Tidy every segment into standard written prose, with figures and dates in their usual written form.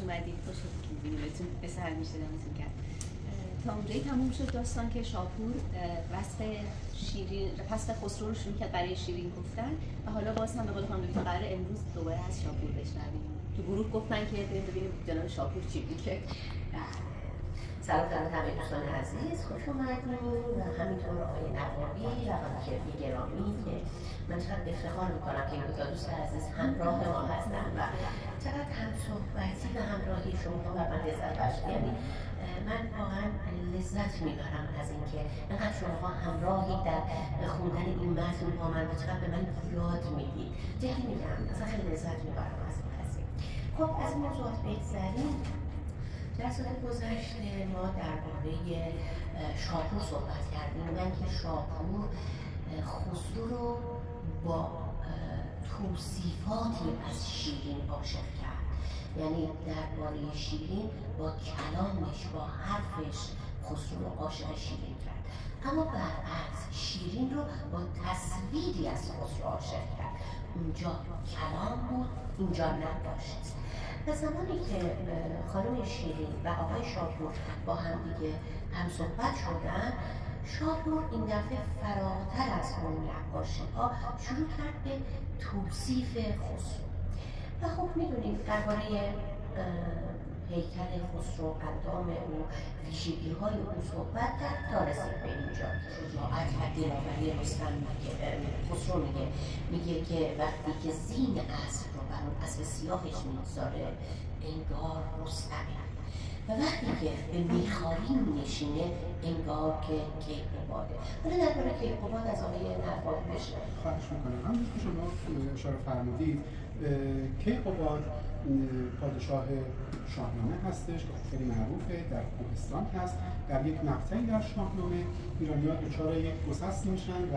اومدید. خوش اومدید. بهتون به سر میشه دمتون کرد. تا اونجایی تموم شد داستان که شاپور وصف شیرین پس خسرو رو شروع کرد برای شیرین گفتن و حالا باز هم به قول خانم دکتر قراره امروز دوباره از شاپور بشنویم. تو گروه گفتن که بریم ببینیم جناب شاپور چی میگه. سلام خدمت همه دوستان عزیز، خوش اومدید و همینطور آقای نوابی و خانم گرامی که من چقدر افتخار میکنم که این دو تا دوست عزیز همراه ما هستن و چقدر همصحبتی و همراهی شما و من لذت بخش. یعنی من واقعا لذت میبرم از اینکه انقدر شما همراهی در خوندن این متن با من و چقدر به من یاد میدید. جدی میگم اصلا خیلی لذت میبرم از این قضیه. خب از این موضوعات بگذریم. در سال گذشته ما درباره شاپور صحبت کردیم و اینکه شاپور خسرو رو با توصیفاتی از شیرین عاشق کرد. یعنی درباره شیرین با کلامش با حرفش خسرو رو عاشق شیرین کرد، اما برعکس شیرین رو با تصویری از خسرو عاشق کرد. اونجا کلام بود، اینجا نباشت. و زمانی که خانم شیرین و آقای شاپور با هم دیگه هم صحبت شدن، شاپور این دفعه فراتر از اون نقاشی ها شروع کرد به توصیف خسرو. و خب میدونیم درباره هیکل خسرو، اندام او، ویژگی های او صحبت کرد تا رسید به اینجا. شجاعت و دلاوری رستم خسرو میگه که وقتی که زین اسب رو بر اون اسب سیاهش میگذاره انگار رستمه و وقتی که به میخاری میشینه انگار که کیقوباده. حالا درباره کیقوباد از آقای نوابی بشنویم. خواهش میکنم. همونجور که شما اشاره فرمودید کیقوباد پادشاه شاهنامه هستش که خیلی معروفه، در کوهستان هست. در یک مقطعی در شاهنامه ایرانی‌ها دچار یک گسستی میشن و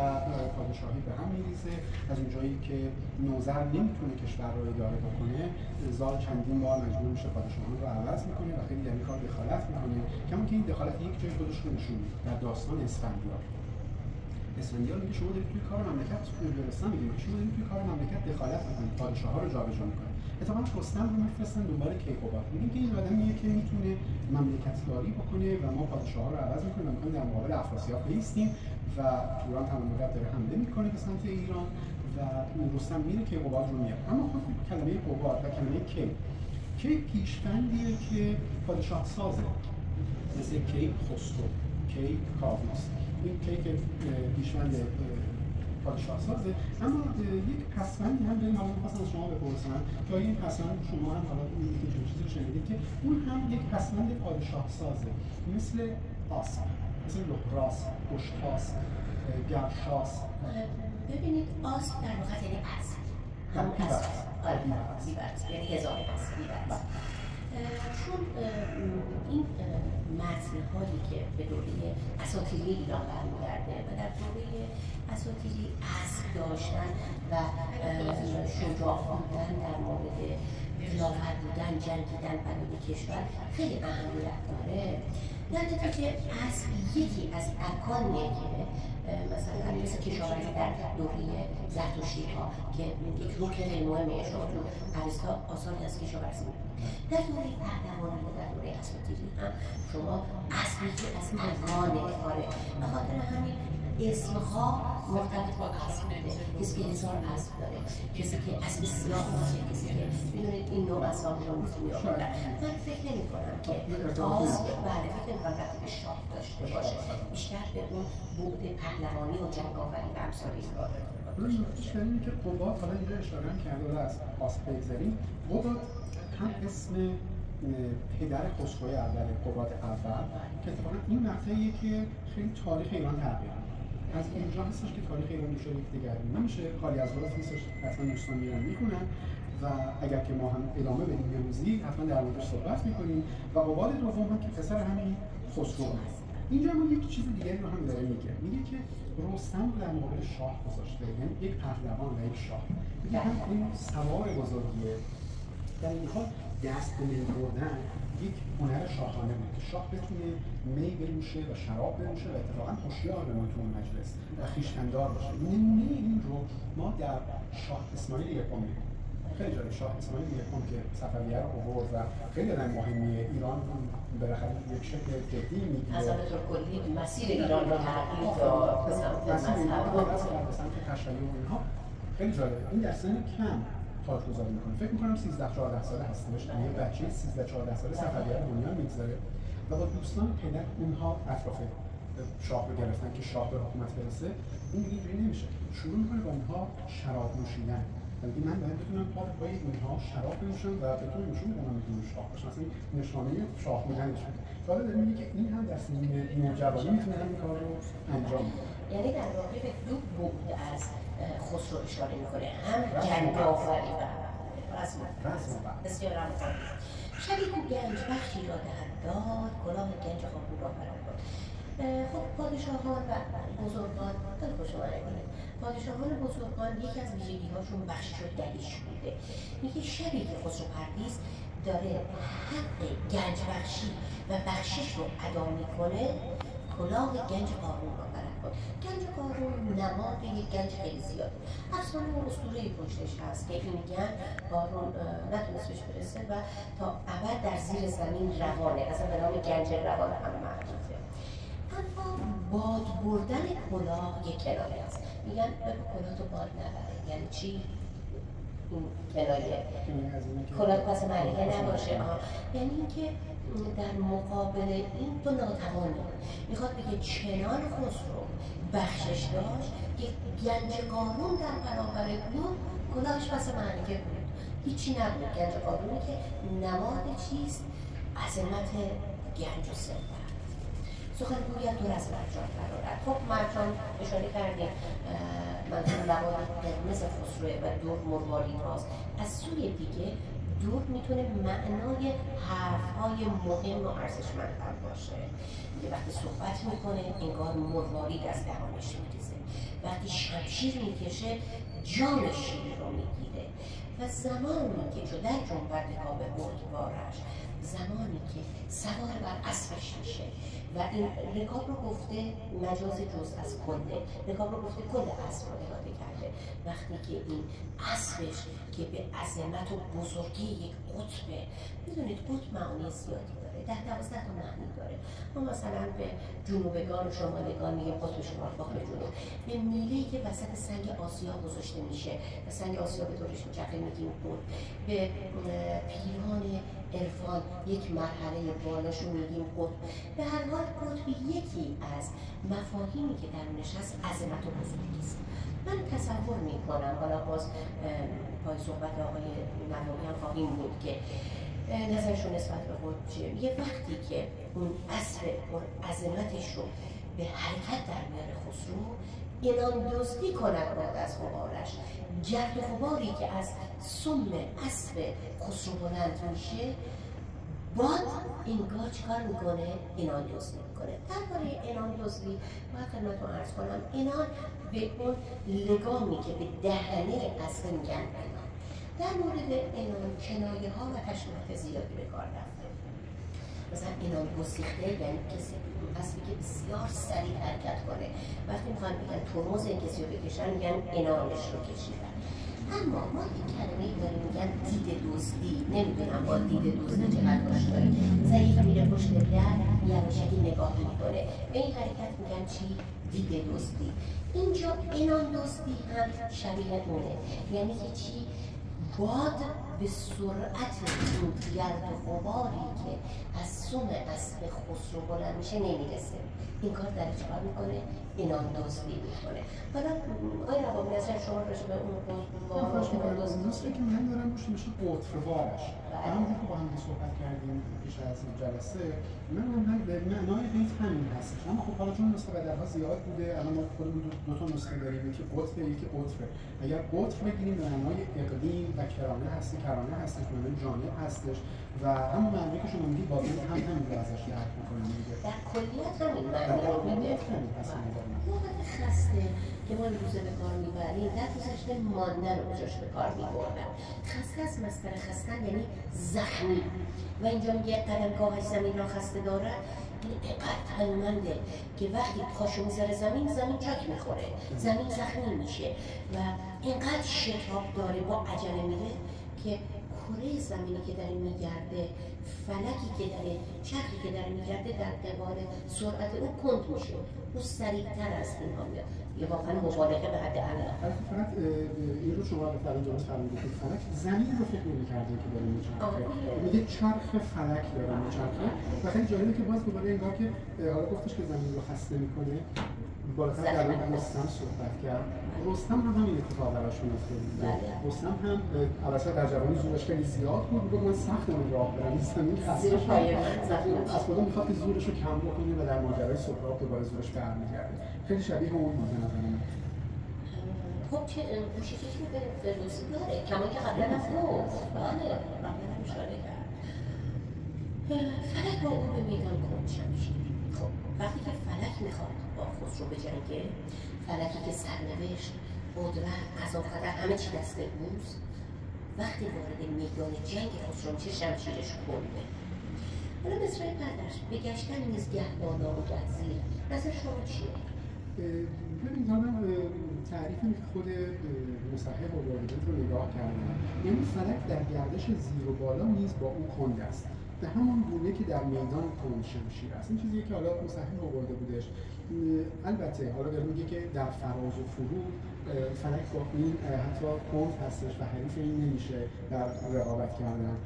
پادشاهی به هم میریزه. از اونجایی که نوذر نمیتونه کشور رو اداره بکنه، زال چندین بار مجبور میشه پادشاهان رو عوض میکنه و خیلی در این کار دخالت میکنه. کما که این دخالت یک جای خودش رو نشون میده در داستان اسفندیار میگه شما دارید توی کار مملکت رستم میگه شما دارید توی کار مملکت دخالت میکنید، پادشاه‌ها رو جابجا میکنید. اتفاقا رستم رو میفرستن دنبال کیقوباد، میگن که این آدمیه که میتونه مملکتداری بکنه و ما پادشاه‌ها رو عوض میکنیم و میخوایم در مقابل افراسیاب بایستیم و توران تمام مدت داره حمله میکنه به سمت ایران و رستم میره کیقوباد رو میاره. اما خب کلمه قوباد و کلمه کی پیشبندیه که پادشاه سازه، مثل کی خسرو، کی کاووس. این که پیشوند پادشاه سازه. اما یک پسوندی هم داریم، حالا می‌خواستم از شما بپرسم که این پسوند شما هم حالا این چیزی رو شنیدید که اون هم یک پسوند پادشاه سازه، مثل آسپ، مثل لحراس، گشتاس، گرشاس. ببینید آسپ در واقع یعنی اسب، همون اسب، بی‌برز، یعنی هزار اسب، بی‌برز. چون این متن‌هایی که به دوره اساطیری ایران برمیگرده و در دوره اساطیری اسب داشتن و شجاع بودن در مورد خلافت بودن، جنگیدن برای کشور خیلی اهمیت داره. در نتیجه اسب یکی از ارکانیه که مثلا مثل کشاورزی در دوره زرتشتی ها که یک رکن خیلی مهمه، شما تو اوستا آثاری از کشاورزی می‌بینید. در دوره پهلوانی و در دوره اساطیری هم شما اسبی که از ارکان کاره، به خاطر همین اسمها مرتبط با اسب بوده. کسی که هزار اسب داره، کسی که اسب سیاه باشه، کسی که میدونید این نوع اسباب رو میتونی آوردن. من فکر نمی کنم که آسب فکر نمی کنم رفت به شاه داشته باشه، بیشتر به اون بعد پهلوانی و جنگاوری و امثال این کار داره. نکته‌ش اینه که قباد، حالا اینجا اشاره کرده از آسپ بگذریم، قباد هم اسم پدر خسرو اول، قباد اول، که اتفاقا این مقطعیه که خیلی تاریخ ایران تغییر می‌کنه. از اونجا هستش که تاریخ ایران دچار یک دگرگونی نمیشه، خالی از غلط نیستش، حتما دوستان میرن میخونن و اگر که ما هم ادامه بدیم یه روزی حتما در موردش صحبت میکنیم. و قباد دوم هم که پسر همین خسرو هست. اینجا ما یک چیز دیگری رو هم داره میگه که رستم رو در مقابل شاه گذاشته، یعنی یک پهلوان و یک شاه. میگه هم این سوار بزرگیه، در این حال دست به می بردن یک هنر شاهانه بود که شاه بتونه می بنوشه و شراب بنوشه و اتفاقا هوشیار بمونه تو اون مجلس و خویشتن‌دار باشه. نمونه این رو ما در شاه اسماعیل یکم می‌بینیم. خیلی جالب. شاه اسماعیل یکم که صفویه رو آورد و خیلی آدم مهمیه. ایران بالاخره یک شکل جدی میگیره. از آن طور کلی مسیر ایران رو تغییر داد به سمت مذهب به سمت تشیع و اینها. خیلی جالب. این در سن کم تاجگذاری میکنه. فکر میکنم 13-14 ساله هستش. یه بچه 13-14 ساله صفویه رو دنیا میگذاره و با دوستان پدر اونها اطراف شاه رو گرفتن که شاه به حکومت برسه. این دیگه اینجوری نمیشه. شروع میکنه با اینها شراب نوشیدن. ولی من باید بتونم پای اینها شراب بنوشم و بتونم نشون بدم میتونم شاه باشم. اصلا نشانه شاه بودنش بود. حالا داره میگه که این هم در سن نوجوانی میتونه همین کار رو انجام بده. یعنی در واقع به دو بعد از خسرو اشاره میکنه، هم جنگاوری و رزم. بسیار عالی. شبی کو گنج بخشی را داد، کلاه گنج خاپور را برآورد. خب پادشاهان و بزرگان خیلی خوش آمدید. پادشاهان بزرگان یکی از ویژگی‌هاشون بخشش و دلیش بوده. میگه شبی که خسرو پرویز داره حق گنج بخشی و بخشش رو ادا میکنه، کلاه گنج قارون را برآورد. گنج قارون نماد یک گنج خیلی زیاده. افسانه و اسطوره‌ای پشتش هست که این گنج قارون نتونست بهش برسه و تا ابد در زیر زمین روانه. اصلا به نام گنج روان هم معروفه. اما باد بردن کلاه یک کنایه است. میگن بگو کلاه تو باد نبره. یعنی چی؟ این کنایه کلاه پس معنیه نباشه. یعنی اینکه در مقابل این تو ناتوانی. میخواد بگه چنان خسرو بخشش داشت که گنج قارون در برابر اون کلاهش پس معنیه بود. هیچی نبود. گنج قارونی که نماد چیست؟ عظمت گنج و ثروت. سخنگویت دور از مرجان برآورد. خب مرجان اشاره کردیم منظور لبان قرمز خسروه و دور مروارید هاست. از سوی دیگه دور میتونه معنای حرفهای مهم و ارزشمند هم باشه. میگه وقتی صحبت میکنه انگار مروارید از دهانش میریزه. وقتی شمشیر میکشه جان شیر رو میگیره. و زمانی که در جنبت رکاب بردبارش، زمانی که سوار بر اسبش میشه و این رکاب رو گفته مجاز جز از کله، رکاب رو گفته کل اسب رو اراده کرده. وقتی که این اسبش که به عظمت و بزرگی یک قطبه، میدونید قطب معانی زیادی داره، 10-12 تا معنی داره. ما مثلا به جنوبگان و شمالگان میگیم قطب شمال، قطب جنوب. به میله‌ای که وسط سنگ آسیا گذاشته میشه و سنگ آسیا به دورش میچرخه میگیم قطب. به پیران عرفان یک مرحله بالاشون میگیم قطب. به هر حال قطب یکی از مفاهیمی که درونش هست عظمت و بزرگی است. من تصور میکنم، حالا باز پای صحبت آقای نوایی هم خواهیم بود که نظرشون نسبت به قطب چیه. یه وقتی که اون اسب عظمتش رو به حرکت در میاره خسرو، عنان دزدی کند باد از غبارش. گرد و غباری که از سم اسب خسرو بلند میشه، باد انگار چیکار میکنه؟ عنان دزدی میکنه. درباره عنان دزدی باید خدمتتون عرض کنم، عنان به اون لگامی که به دهنه اسب میگن عنان. در مورد عنان کنایه ها و تشبیهات زیادی به کار رفته. مثلا عنان گسیخته یعنی کسی اسبی که بسیار سریع حرکت کنه. وقتی میخوان بگن ترمز این کسی رو بکشن میگن عنانش رو کشیدن. اما ما یک کلمه‌ای داریم میگن دید دزدی. نمیدونم با دید دزدی چقدر باش داریم. ضعیف میره پشت در یواشکی نگاه میکنه. به این حرکت میگن چی؟ دید دزدی. اینجا عنان دزدی هم شبیه اونه. یعنی که چی؟ باد به سرعت این گرد و غباری که از سم اسب خسرو بلند میشه نمیرسه. این کار در چیکار میکنه؟ عنان دزدی میکنه. حالا آقای نوابی نظر شما راجع به اون نصفی که من دارم روش میشه قطروارش. همونجور که با هم صحبت کردیم پیش از جلسه، من هم به معنای قیت همین هستش. اما خب حالا چون نسخه بدلها زیاد بوده، الان ما خودمون دو تا نسخه داریم، یکی قطبه یکی قطره. اگر قطر بگیریم به معنای اقلیم و کرانه هستش، معنای جانب هستش و همون معنی که شما میگید باقی هم همین رو ازش درک می‌کنم دیگه. در کلیت همین معنی رو میده. موقع خسته که ما روزه به کار میبریم، در گذشته ماندن رو جاش به کار میبردن. خسته از مصدر خستن یعنی زخمی و اینجا میگه قدمگاهش زمین را خسته دارد. این اینقدر تنمنده که وقتی پاشو میذاره زمین چاک میخوره، زمین زخمی میشه و اینقدر شتاب داره با عجله میره که کره زمینی که داره میگرده، فلکی که داره، چرخی که داره میگرده در قبال سرعت او کند میشه، او سریعتر از اینها میاد. یه واقعا مبالغه به حد اعلا. فقط این رو شما به فرض درست فرمودید که فلک زمین رو فکر نمی‌کرده که داره میچرخه، میگه چرخ فلک داره میچرخه و خیلی جالبه که باز دوباره انگار که حالا گفتش که زمین رو خسته میکنه. بالاتر در مورد رستم صحبت کرد. رستم هم همین اتفاق براش میفته. رستم هم البته در جوانی زورش خیلی زیاد بود، میگه من سخت راه برم این زمین خسته شد. از خودم میخواد که زورش رو کم بکنه و در ماجرای سهراب دوباره زورش برمیگرده. خیلی شبیه اون بود به نظر من. خب چه چیزی به فردوسی داره، کما که قبلا هم گفت. بله، قبلا هم اشاره کرد. فلک با اون به میدان کند شمشیر. خب وقتی که فلک میخواد با خسرو بجنگه، فلکی که سرنوشت، قدرت، عذاب قدر همه چی دست اوست، وقتی وارد میدان جنگ خسرو میشه شمشیرش کنده. حالا مصرع پردرش به گشتن نیز گه بالا و گه زیر، نظر شما چیه؟ ببین من تعریفی که خود مصحح و واردات رو نگاه کردم، یعنی فلک در گردش زیر و بالا نیز با او کنده است، به همون گونه که در میدان کند شمشیر است. این چیزیه که حالا مصحح آورده بودش. البته حالا داره میگه که در فراز و فرود فلک با این حتی کند هستش و حریف این نمیشه در رقابت کردن.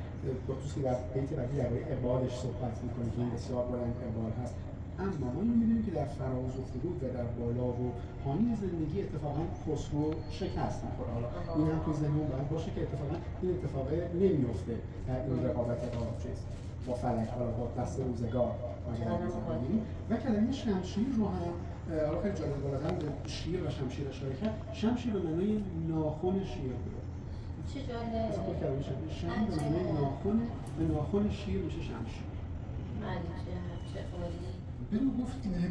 بخصوص که در بیت بعدی درباره اقبالش صحبت میکنه که این بسیار بلند اقبال هست. اما ما می‌بینیم که در فراز و فرود و در بالا و پایین زندگی اتفاقا خسرو شکست می‌خوره. حالا این هم تو ذهنمون باید باشه که اتفاقا این اتفاق نمی‌افته در این رقابت با فلک، حالا با دست روزگار و کلمه شمشیر رو هم حالا خیلی جالب بالاتر به شیر و شمشیر اشاره کرد. شمشیر به معنای ناخن شیر بود. چه جالب. شمشیر به معنای ناخن، به ناخن شیر میشه شمشیر.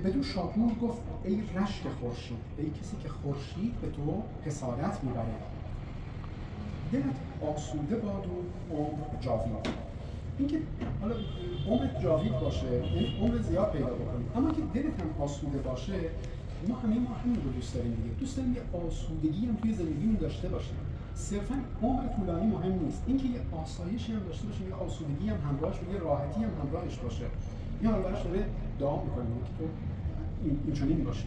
بدو شاپور گفت ای رشک خورشید، ای کسی که خورشید به تو حسادت میبره، دلت آسوده باد و عمر جاوید. اینکه حالا عمر جاوید باشه یعنی عمر زیاد پیدا بکنیم، اما که دلت هم آسوده باشه، ما همین رو دوست داریم دیگه. دوست داریم یه آسودگی هم توی زندگیمون داشته باشیم. صرفاً عمر طولانی مهم نیست، اینکه یه آسایشی هم داشته باشیم، یه آسودگی هم همراهش و یه راحتی هم همراهش باشه. یا حالا براش داره دعا میکنه که تو این چنین باشی.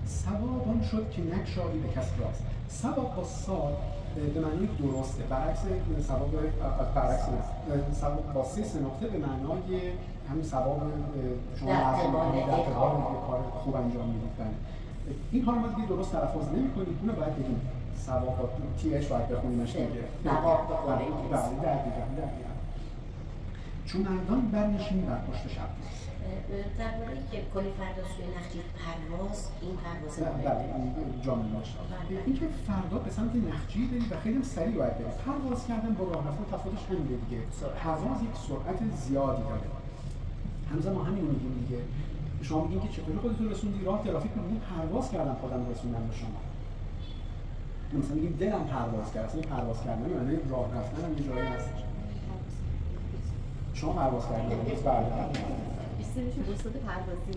ثواب آن شد که نگشایی به کس راست. ثواب با صاد به معنای درسته، برعکس ثواب ثواب با سه نقطه به معنای همین ثواب شما لازم می‌کنید در قبال یه کار خوب انجام میدید. این ها رو ما دیگه درست تلفظ نمی‌کنیم، اون رو باید بگیم ثواب با تی اچ باید بخونیمش دیگه. ثواب بخونیم. دقیقاً. چون مردان برنشین بر پشت شب. درباره که کلی فردا سوی نخجیر پرواز، این پرواز بله جامعه باشه. این که فردا به سمت نخجیر برید و خیلی سریع باید برید. پرواز کردن با راه رفتن تفاوتش همینه دیگه. پرواز یک سرعت زیادی داره. همزمان ما همین میگیم دیگه. شما میگین که چطوری خودتون رسوندی راه ترافیک رو، پرواز کردم خودم رسوندم به شما. مثلا میگیم دلم پرواز کرد. اصلا پرواز کردن یعنی راه رفتن هم یه جایی هستش. شما پرواز کردید. بله. بیستیشون استاد پروازی.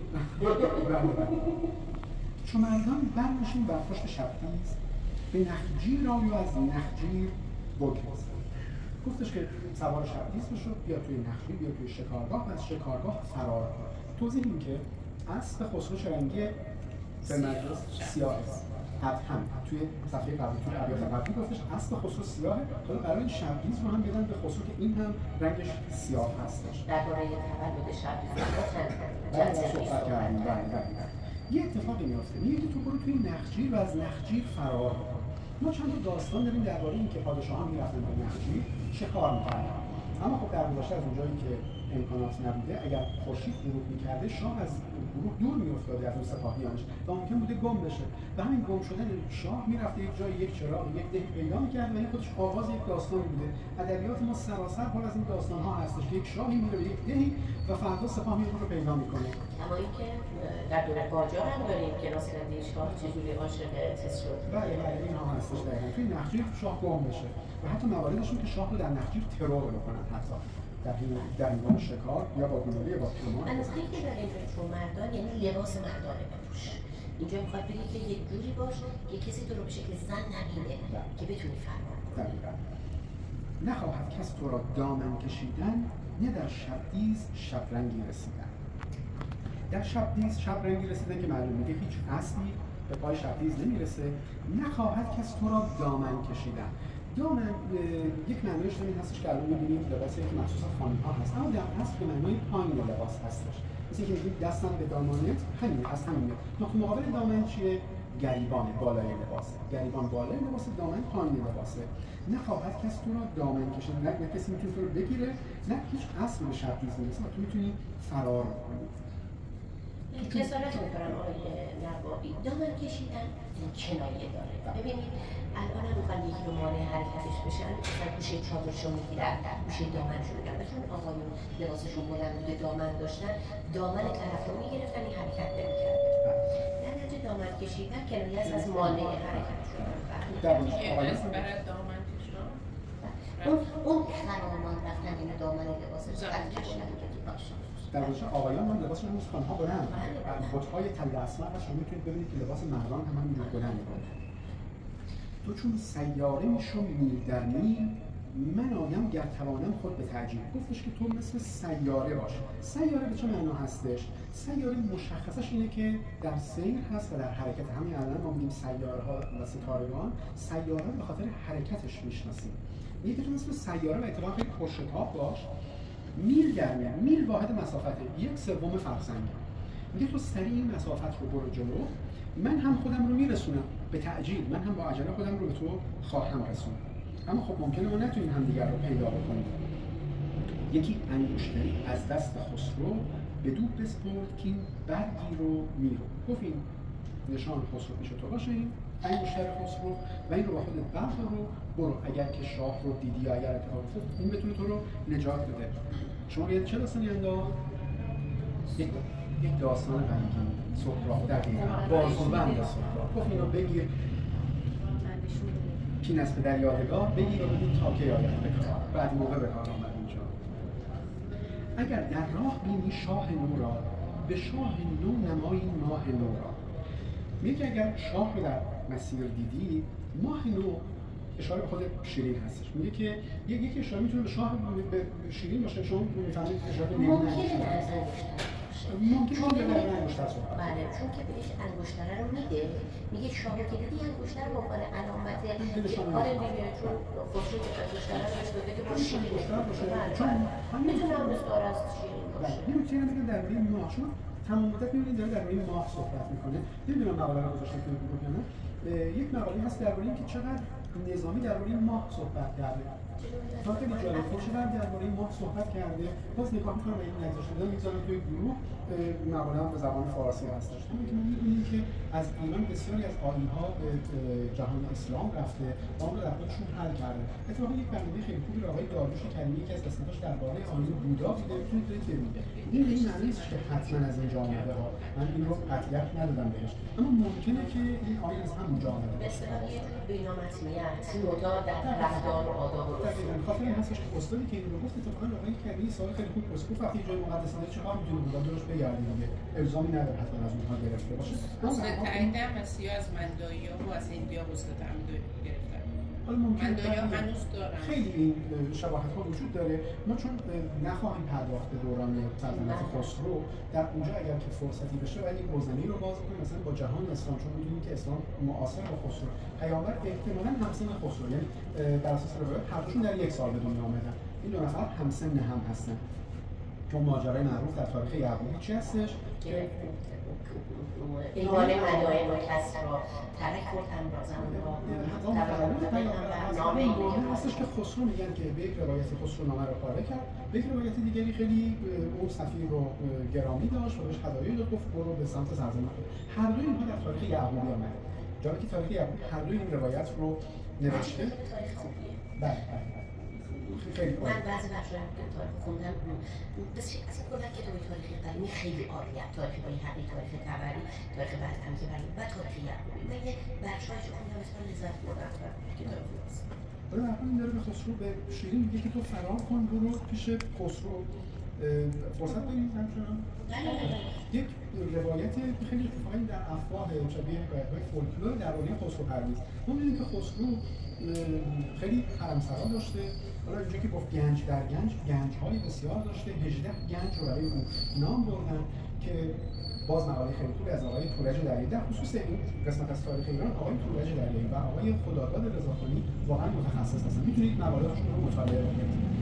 چون مردان برنشین بر پشت شبدیز به نخجیر را یا از نخجیر بگریز. گفتش که سوار شبدیز بشد، بیا توی نخجیر، بیا توی شکارگاه و از شکارگاه فرار کن. توضیح این که اسب خسرو شرنگی به مجلس سیاه است. هم توی صفحه قبلی توی ابیات قبلی گفتش اسب خسرو سیاهه، حالا برای شبدیز رو هم بدن به خسرو که این هم رنگش سیاه هستش. درباره تولد شبدیز صحبت کردیم. یه اتفاقی میفته، میگه که تو برو توی نخجیر و از نخجیر فرار بکن. ما چند تا داستان داریم درباره اینکه پادشاهان میرفتن به نخجیر شکار می‌کردن، اما خب در گذشته از اونجایی که امکانات نبوده، اگر خورشید غروب می‌کرده شاه از گروه دور می‌افتاده از اون سپاهیانش و ممکن بوده گم بشه و همین گم شدن شاه میرفته یک جای، یک چراغ، یک دهی پیدا می‌کرد و این خودش آغاز یک داستانی بوده. ادبیات ما سراسر پر از این داستان‌ها هستش که یک شاهی میره به یک دهی و فردا سپاه میاد رو پیدا می‌کنه. اما اینکه در دوره قاجار هم داریم که ناصرالدین شاه چجوری عاشق چیز شد. بله اینها هستش دقیقاً. توی نخجیر شاه گم بشه و حتی مواردشون که شاه رو در نخجیر ترور بکنن، حتی در هنگام شکار یا با گلوله یا با کمان. البته که در اینجا چون مردان یعنی لباس مردانه بپوش. اینجا میخواد بگه که یک جوری باش که کسی تو رو به شکل زن نبینه که بتونی فرار کنی. نخواهد کس تو را دامن کشیدن، نه در شبدیز شبرنگی رسیدن. در شبدیز شبرنگی رسیدن که معلوم میگه هیچ اصلی به پای شبدیز نمیرسه. نخواهد کس تو را دامن کشیدن. دامن یک معنیش همین هستش که الان می‌بینیم لباسی که مخصوص خانم‌ها هست، اما در اصل به معنای پایین لباس هستش. مثل اینکه میگیم دستم به دامانت، همین از همین میاد. نقطه مقابل دامن چیه؟ گریبان بالای لباسه. گریبان بالای لباسه، دامن پایین لباسه. نخواهد کس تو را دامن کشید، نه کسی میتونه تو رو بگیره، نه هیچ اصل به شبدیز نیست. تو میتونی فرار کنی. جسارت میکنم آقای نوابی، دامن کشیدن این کنایه داره. ببینید الان هم میخوان یکی رو مانع حرکتش بشن، مثلا گوشه چادرشو میگیرن، گوشه دامنشو میگیرن. چون آقایون لباسشون بلند بوده دامن داشتن، دامن طرف رو میگرفتن، این حرکت نمیکرد. در نتیجه دامن کشیدن کنایه است از مانع حرکت شدن. اون خرامان رفتن این دامن لباسش قد کشیدن. در واقع آقایان هم لباسشون مثل خانم‌ها بلند، بت‌های تله اسمر و شما میتونید ببینید که لباس مردان هم همینجور بلند می‌کنه. تو چون سیاره میشو میل در میل، من آیم گر توانم خود به تعجیل. گفتش که تو مثل سیاره باش. سیاره به چه معنا هستش؟ سیاره مشخصش اینه که در سیر هست و در حرکت. همین الان ما میگیم سیاره‌ها و ستارگان، سیاره به خاطر حرکتش میشناسیم. میگه که تو مثل سیاره و اتفاقا خیلی پرشتاب باش. میل در میل، میل واحد مسافته، 1/3 فرسنگ. میگه تو سریع این مسافت رو برو جلو، من هم خودم رو میرسونم به تعجیل، من هم با عجله خودم رو به تو خواهم رسوند. اما خب ممکنه ما نتونیم همدیگر رو پیدا بکنیم. یکی انگشتری از دست خسرو بدو بسپرد که این برگیر و میرو. گفت این نشان خسرو پیش تو باشه، این انگشتر خسرو و این رو با خودت بردار رو برو. اگر که شاه رو دیدی یا اگر اتفاق افتاد این بتونه تو رو نجات بده. شما یاد چه داستانی انداخت؟ یک داستان غمگین، سهراب دقیقاً بازوبند سهراب. گفت اینو بگیر پین است به در یادگار، بگیر و ببین تا کی آید به کار. بعد موقع به کار آمد اینجا. اگر در راه بینی شاه نو را، به شاه نو نمایی ماه نو را. میگه که اگر شاه رو در مسیر دیدی، ماه نو اشاره به خود شیرین هستش. میگه که یک اشاره میتونه به شاه به شیرین باشه. شما میفهمید اشاره به ممکنه به انگشتر صحبت. بله، چون که بهش انگشتر رو میده، میگه شاه که دیدی انگشتر رو عنوان علامت آره دیگه، چون خسرو انگشتر رو بهش داده که با شیرین باشه. چون میتونه هم مستعار از شیرین باشه. اینو چه میگن درباره ماه، شما تمام مدت میبینید داره درباره ماه صحبت میکنه. نمیدونم مقاله رو گذاشتم که میگم یا نه. یک مقاله هست درباره اینکه چقدر نظامی درباره ماه صحبت کرده. تا خیلی جالب که چقدر درباره ماه صحبت کرده. باز نگاه میکنم و این نگذاشته بودم میذارم توی گروه. مقاله هم به زبان فارسی هستش. ما می‌دونیم که از ایران بسیاری از عالی‌ها به جهان اسلام رفته و اون رو در خودشون حل کرده. اتفاقا یک برنامه خیلی خوبی رو آقای داریوش کریمی که از قسمتاش درباره آیین بودا بوده، میتونید برید ببینید. این به این معنی نیست که حتما از اینجا آمده ها. من این رو قطعیت ندادم بهش. اما ممکنه که این آیین از همونجا آمده باشه. به اصطلاح یه جور بینامتنیت، بودا در رفتار و آداب و رسوم. خاطر این هستش که استادی که این رو گفت اتفاقا آقای کریمی سوال خیلی خوب پرسید. گفت وقتی جای مقدس داره چهار میتونه بودا درش بگردید دیگه. الزامی نداره حتما از اونها گرفته باشه. اصلا تایید هم مسیح از مندایی و از هندی ها بسته تعمید گرفتن. مندایی ها هنوز دارن. خیلی این شباهت ها وجود داره. ما چون نخواهیم پرداخت به دوران سلطنت خسرو، در اونجا اگر که فرصتی بشه ولی روزنه‌ای رو باز کنیم مثلا با جهان اسلام، چون می‌دونیم که اسلام معاصر با خسرو، پیامبر احتمالاً همسن خسرو، یعنی بر اساس روایت هر دوشون در یک سال به دنیا آمدن. این دو نفر همسن هم هستن. چون ماجرای معروف در تاریخ یعقوبی چی هستش؟ که ایمان مدائن و کسرا ترک و امرازن را نامه هستش که خسرو میگن که به یک روایت خسرو نامه رو پاره کرد، به یک روایت دیگری خیلی اون سفیر رو گرامی داشت و بهش هدایایی داد، گفت برو به سمت سرزمین خود. هر دوی اینها در تاریخ یعقوبی آمده. جایی که تاریخ یعقوبی هر دوی این روایت رو نوشته. بله. من بعضی بخش‌ها که تاریخ خوندم بس اصلا کلا کتاب تاریخ قدیمی خیلی عالیه. تاریخ حقیقی، تاریخ طبری، تاریخ برهنگی و تاریخ یعقوبی. من یه بخش‌هایش خوندم مثلا لذت بردم کتاب فارسی. حالا این داره به خسرو به شیرین میگه که تو فرار کن برو پیش خسرو. فرصت داریم همچنان؟ یک روایت خیلی اتفاقی در افواه شبیه روایت‌های فولکلور درباره خسرو پرویز. ما می‌بینیم که خسرو خیلی حرمسرا داشته حالا اینجا که گفت گنج در گنج، گنج‌های بسیار داشته، 18 گنج رو برای او نام بردن که باز مقاله خیلی خوبی از آقای تورج دریایی در خصوص این قسمت از تاریخ ایران، آقای تورج دریایی و آقای خداداد رضاخانی واقعا متخصص هستن، میتونید مقالاتشون رو مطالعه کنید.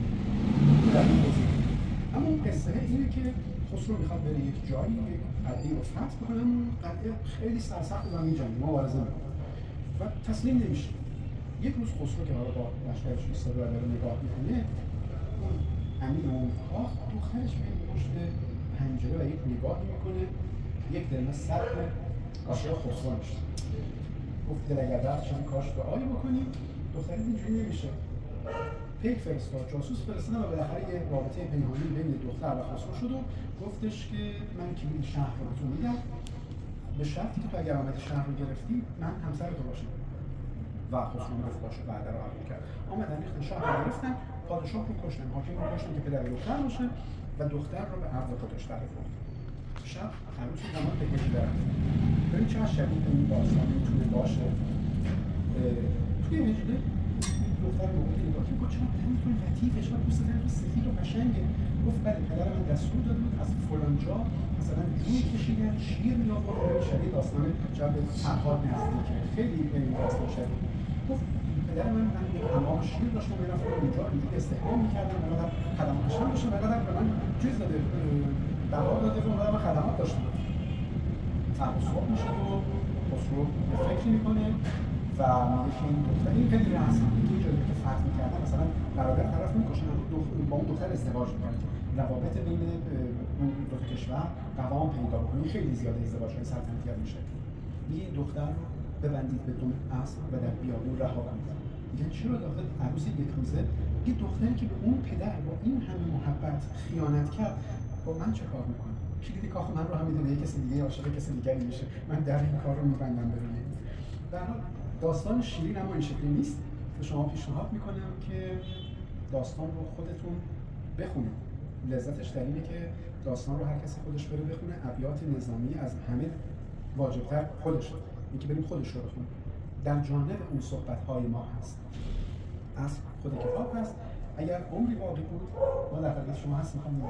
اما اون قصه اینه که خسرو میخواد بره یک جایی، یک قلعه‌ای رو فتح بکنه، اما قلعه خیلی سرسخت و می‌جنگه، مبارزه می‌کنه و تسلیم نمیشه. یک روز خسرو که حالا با لشکرش ایستاده و داره نگاه میکنه، اون امیر اون کاخ دخترش میاد پشت پنجره و یک نگاه میکنه، یک دلمه سر عاشق خسرو میشه. گفت دل اگر رفت شما کاش دعایی بکنیم. دختری اینجوری نمیشه، پیک فرستاد، جاسوس فرستادن و بالاخره یه رابطه پنهانی بین دختر و خسرو شد و گفتش که من کلید شهر رو بهتون میدم به شرطی که تو اگر آمد شهر رو گرفتی من همسر تو باشم. و خسرو گفت باشه، بعد رو قبول کرد. آمدن ریختن شهر رو گرفتن، پادشاه رو کشتن، حاکم رو کشتن که پدر دختر باشه و دختر رو به عقد خودش تعریف کرد. شب عروس زمان به هجله رفت. ببین چقدر شبیه به این داستان میتونه باشه. توی هجله دختر رو موقعی نگاه که گفت چقدر تنتون لطیفه، چقدر دوست دارم سفید و قشنگه. گفت بله پدر من دستور داده بود از فلان جا مثلا جوی کشیدن، شیر می‌آوردن، شبیه داستان جبل فرهاد نزدیکه، خیلی به این داستان شبیه. گفت پدر من یک حمام شیر داشتم، میرفتم اونجا اینجوری استحمام می‌کردم، انقدر خدماتش هم داشتم، انقدر به من چیز داده، بها داده و انقدر من خدمات داشتم. فردا صبح میشه و خسرو فکر می‌کنه و میگه که این دختر این خیلی رسم که جایی که فتح می‌کردن مثلا برادر طرف می‌کشن با اون دختر ازدواج می‌کنن، روابط بین اون دو کشور قوام پیدا بکنه، خیلی زیاد ازدواج‌های سلطنتی میشه. میگه این دختر رو ببندید به دم اسب و در بیابون رها کنید. میگن چرا داخل عروس یک روزه یه دختری که به اون پدر با این همه محبت خیانت کرد با من چه کار می‌کنه؟ کلید کاخ من رو هم می‌دونه، یه کسی دیگه عاشق کسی دیگری میشه، من در این کار رو می‌بندم برای در حال داستان شیرین اما این شکلی نیست. به شما پیشنهاد میکنم که داستان رو خودتون بخونید. لذتش در اینه که داستان رو هر کسی خودش بره بخونه، ابیات نظامی از همه واجبتر خودشه، اینکه بریم خودش رو بخونیم. در جانب اون صحبت‌های ما هست، از خود کتاب هست. اگر عمری باقی بود ما در خدمت شما هست میخوام